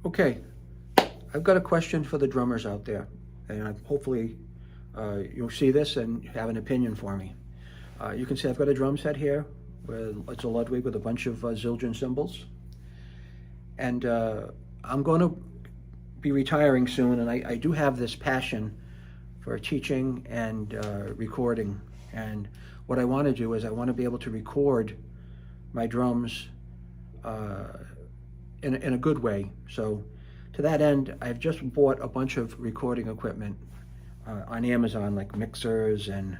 Okay, I've got a question for the drummers out there, and hopefully you'll see this and have an opinion for me. You can see I've got a drum set here, it's a Ludwig with a bunch of Zildjian cymbals, and I'm going to be retiring soon, and I do have this passion for teaching and recording, and what I want to do is I want to be able to record my drums in a good way. So to that end, I've just bought a bunch of recording equipment on Amazon, like mixers and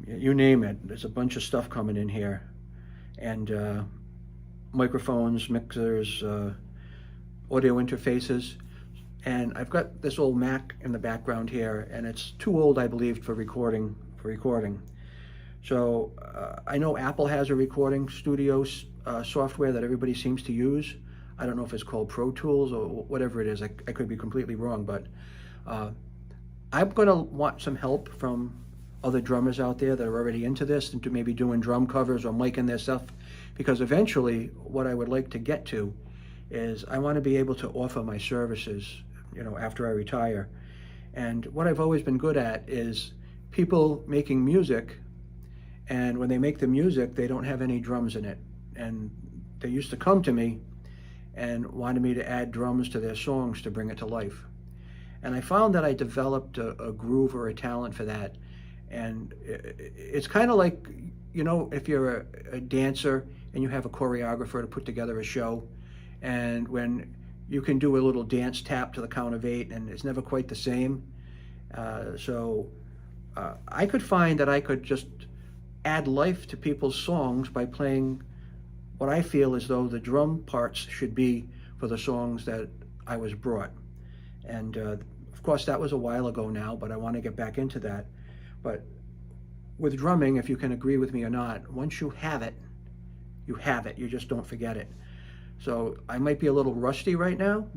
you name it. There's a bunch of stuff coming in here, and microphones, mixers, audio interfaces. And I've got this old Mac in the background here, and it's too old, I believe, for recording. So I know Apple has a recording studio software that everybody seems to use. I don't know if it's called Pro Tools or whatever it is. I could be completely wrong, but I'm going to want some help from other drummers out there that are already into this and to maybe doing drum covers or miking their stuff, because eventually what I would like to get to is I want to be able to offer my services, after I retire. And what I've always been good at is people making music, and when they make the music, they don't have any drums in it. And they used to come to me and wanted me to add drums to their songs to bring it to life. And I found that I developed a groove or a talent for that. And it's kind of like, if you're a dancer and you have a choreographer to put together a show, and when you can do a little dance tap to the count of 8, and it's never quite the same. So I could find that I could just add life to people's songs by playing what I feel as though the drum parts should be for the songs that I was brought. And of course that was a while ago now, but I want to get back into that. But with drumming, if you can agree with me or not, once you have it, you have it. You just don't forget it. So I might be a little rusty right now,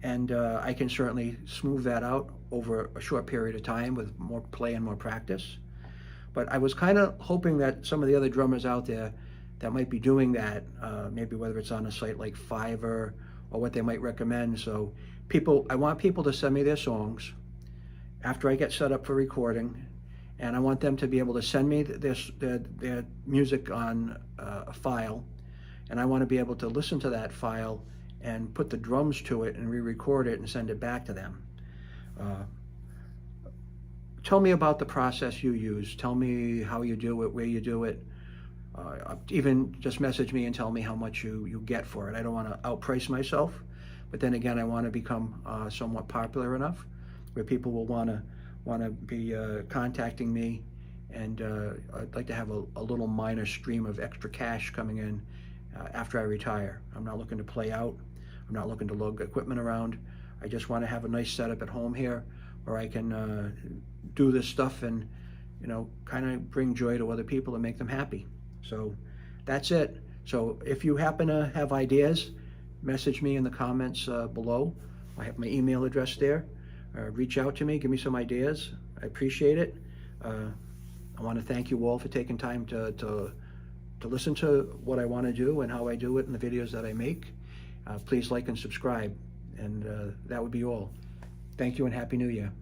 and I can certainly smooth that out over a short period of time with more play and more practice. But I was kind of hoping that some of the other drummers out there that might be doing that, maybe whether it's on a site like Fiverr or what they might recommend. So I want people to send me their songs after I get set up for recording, and I want them to be able to send me their music on a file, and I want to be able to listen to that file and put the drums to it and re-record it and send it back to them. Tell me about the process you use. Tell me how you do it, where you do it. Even just message me and tell me how much you get for it. I don't want to outprice myself, but then again, I want to become somewhat popular enough where people will want to be contacting me, and I'd like to have a little minor stream of extra cash coming in after I retire. I'm not looking to play out. I'm not looking to lug equipment around. I just want to have a nice setup at home here where I can do this stuff and kind of bring joy to other people and make them happy. So that's it. So if you happen to have ideas, message me in the comments below. I have my email address there. Reach out to me, give me some ideas. I appreciate it. I want to thank you all for taking time to listen to what I want to do and how I do it in the videos that I make. Please like and subscribe, and that would be all. Thank you and Happy New Year.